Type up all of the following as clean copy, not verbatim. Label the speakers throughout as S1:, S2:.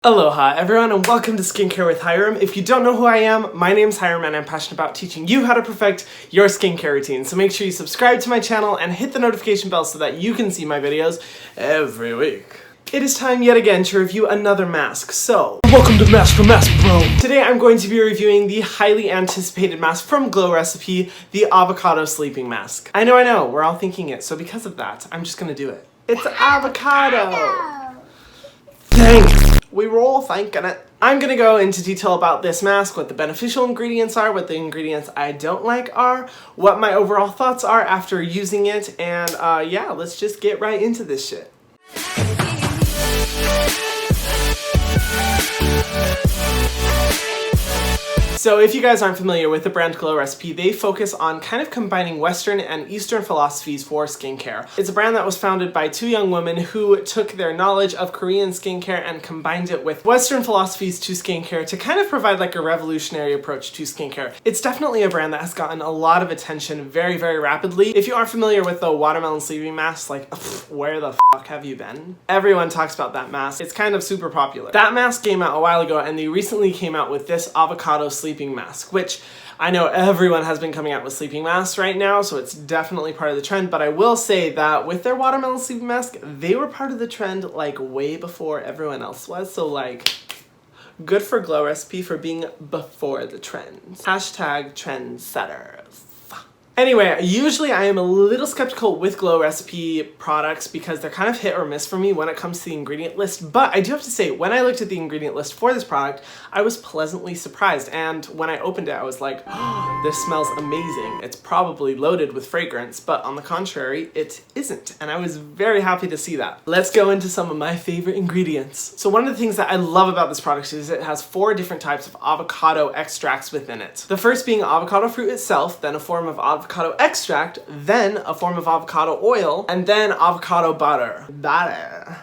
S1: Aloha everyone and welcome to Skincare with Hiram. If you don't know who I am, my name's Hiram and I'm passionate about teaching you how to perfect your skincare routine. So make sure you subscribe to my channel and hit the notification bell so that you can see my videos every week. It is time yet again to review another mask, so welcome to Mask for Mask, bro! Today I'm going to be reviewing the highly anticipated mask from Glow Recipe, the Avocado Sleeping Mask. I know, we're all thinking it, so because of that, I'm just gonna do it. It's avocado! Dang! We were all thinking it. I'm gonna go into detail about this mask, what the beneficial ingredients are, what the ingredients I don't like are, what my overall thoughts are after using it, and yeah, let's just get right into this shit. So if you guys aren't familiar with the brand Glow Recipe, they focus on kind of combining Western and Eastern philosophies for skincare. It's a brand that was founded by two young women who took their knowledge of Korean skincare and combined it with Western philosophies to skincare to kind of provide like a revolutionary approach to skincare. It's definitely a brand that has gotten a lot of attention very, very rapidly. If you aren't familiar with the watermelon sleeping mask, like, where the fuck have you been? Everyone talks about that mask. It's kind of super popular. That mask came out a while ago and they recently came out with this Avocado Sleeping Mask, which I know everyone has been coming out with sleeping masks right now, so it's definitely part of the trend, but I will say that with their watermelon sleeping mask, they were part of the trend like way before everyone else was, so like, good for Glow Recipe for being before the trends. Hashtag trendsetters. Anyway, usually I am a little skeptical with Glow Recipe products because they're kind of hit or miss for me when it comes to the ingredient list, but I do have to say, when I looked at the ingredient list for this product, I was pleasantly surprised, and when I opened it, I was like, oh, this smells amazing. It's probably loaded with fragrance, but on the contrary, it isn't, and I was very happy to see that. Let's go into some of my favorite ingredients. So one of the things that I love about this product is it has 4 different types of avocado extracts within it. The first being avocado fruit itself, then a form of avocado extract, then a form of avocado oil, and then avocado butter. Butter.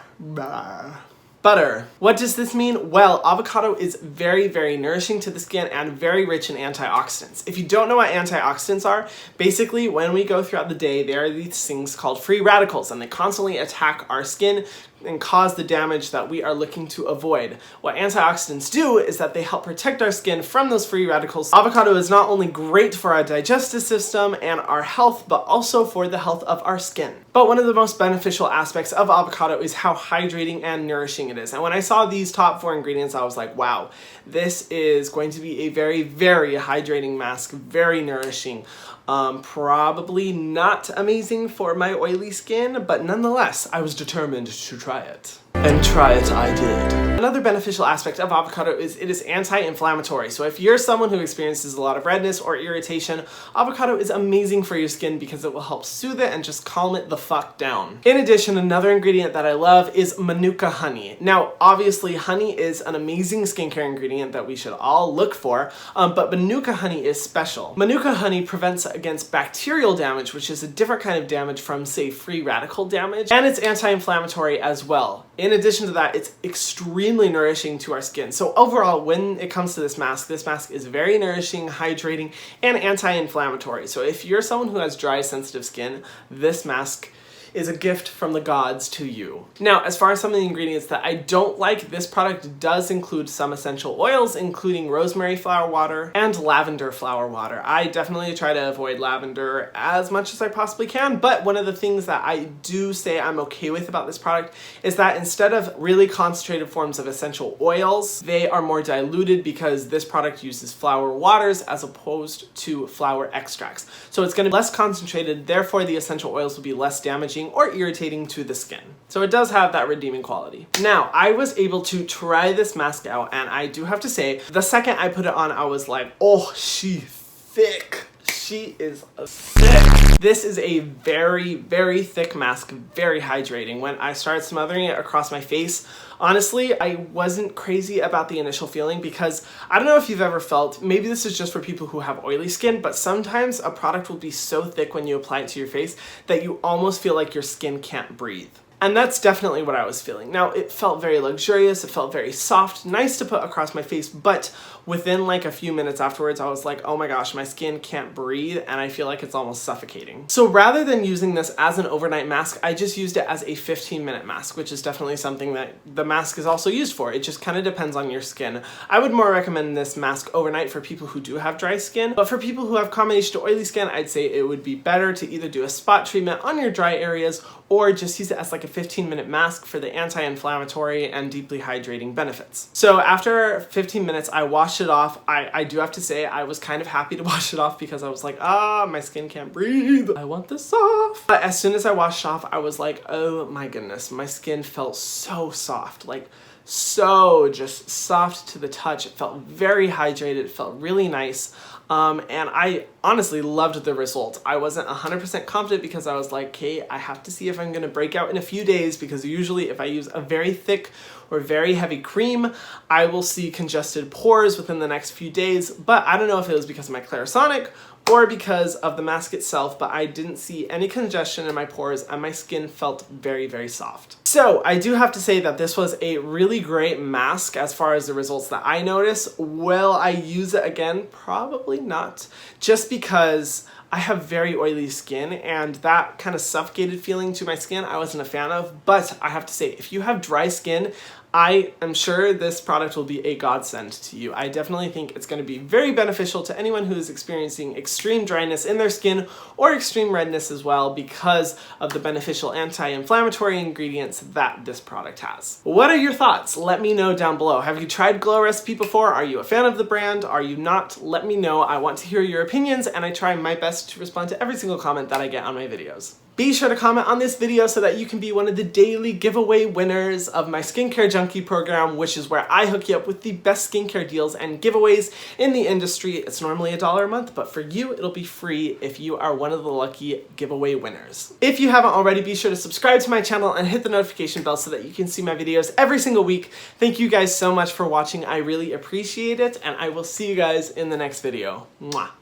S1: What does this mean? Well, avocado is very, very nourishing to the skin and very rich in antioxidants. If you don't know what antioxidants are, basically when we go throughout the day, there are these things called free radicals and they constantly attack our skin and cause the damage that we are looking to avoid. What antioxidants do is that they help protect our skin from those free radicals. Avocado is not only great for our digestive system and our health, but also for the health of our skin. But one of the most beneficial aspects of avocado is how hydrating and nourishing it is. And when I saw these top 4 ingredients, I was like, wow, this is going to be a very, very hydrating mask, very nourishing. Probably not amazing for my oily skin, but nonetheless, I was determined to try it. And try it I did. Another beneficial aspect of avocado is it is anti-inflammatory. So if you're someone who experiences a lot of redness or irritation, avocado is amazing for your skin because it will help soothe it and just calm it the fuck down. In addition, another ingredient that I love is Manuka honey. Now, obviously, honey is an amazing skincare ingredient that we should all look for, but Manuka honey is special. Manuka honey prevents against bacterial damage, which is a different kind of damage from, say, free radical damage, and it's anti-inflammatory as well. In addition to that, it's extremely nourishing to our skin. So overall, when it comes to this mask is very nourishing, hydrating, and anti-inflammatory. So if you're someone who has dry, sensitive skin, this mask is a gift from the gods to you. Now, as far as some of the ingredients that I don't like, this product does include some essential oils, including rosemary flower water and lavender flower water. I definitely try to avoid lavender as much as I possibly can, but one of the things that I do say I'm okay with about this product is that instead of really concentrated forms of essential oils, they are more diluted because this product uses flower waters as opposed to flower extracts. So it's going to be less concentrated, therefore the essential oils will be less damaging or irritating to the skin. So it does have that redeeming quality. Now, I was able to try this mask out, and I do have to say, the second I put it on, I was like, oh, she's thick. She is thick. This is a very, very thick mask, very hydrating. When I started smothering it across my face, honestly, I wasn't crazy about the initial feeling because I don't know if you've ever felt, maybe this is just for people who have oily skin, but sometimes a product will be so thick when you apply it to your face that you almost feel like your skin can't breathe. And that's definitely what I was feeling. Now, it felt very luxurious, it felt very soft, nice to put across my face, but within like a few minutes afterwards, I was like, oh my gosh, my skin can't breathe, and I feel like it's almost suffocating. So rather than using this as an overnight mask, I just used it as a 15-minute mask, which is definitely something that the mask is also used for. It just kind of depends on your skin. I would more recommend this mask overnight for people who do have dry skin, but for people who have combination to oily skin, I'd say it would be better to either do a spot treatment on your dry areas or just use it as like a 15-minute mask for the anti-inflammatory and deeply hydrating benefits. So after 15 minutes, I washed it off. I do have to say I was kind of happy to wash it off because I was like, my skin can't breathe. I want this off. But as soon as I washed off, I was like, oh my goodness, my skin felt so soft, like so just soft to the touch. It felt very hydrated. It felt really nice. And I honestly loved the result. I wasn't 100% confident because I was like, okay, I have to see if I'm gonna break out in a few days, because usually if I use a very thick or very heavy cream, I will see congested pores within the next few days. But I don't know if it was because of my Clarisonic or because of the mask itself, but I didn't see any congestion in my pores and my skin felt very, very soft. So I do have to say that this was a really great mask as far as the results that I noticed. Will I use it again? Probably not, just because I have very oily skin, and that kind of suffocated feeling to my skin I wasn't a fan of. But I have to say, if you have dry skin, I am sure this product will be a godsend to you. I definitely think it's going to be very beneficial to anyone who is experiencing extreme dryness in their skin or extreme redness as well, because of the beneficial anti-inflammatory ingredients that this product has. What are your thoughts? Let me know down below. Have you tried Glow Recipe before? Are you a fan of the brand? Are you not? Let me know. I want to hear your opinions, and I try my best to respond to every single comment that I get on my videos. Be sure to comment on this video so that you can be one of the daily giveaway winners of my Skincare Junkie program, which is where I hook you up with the best skincare deals and giveaways in the industry. It's normally $1 a month, but for you, it'll be free if you are one of the lucky giveaway winners. If you haven't already, be sure to subscribe to my channel and hit the notification bell so that you can see my videos every single week. Thank you guys so much for watching. I really appreciate it, and I will see you guys in the next video. Mwah.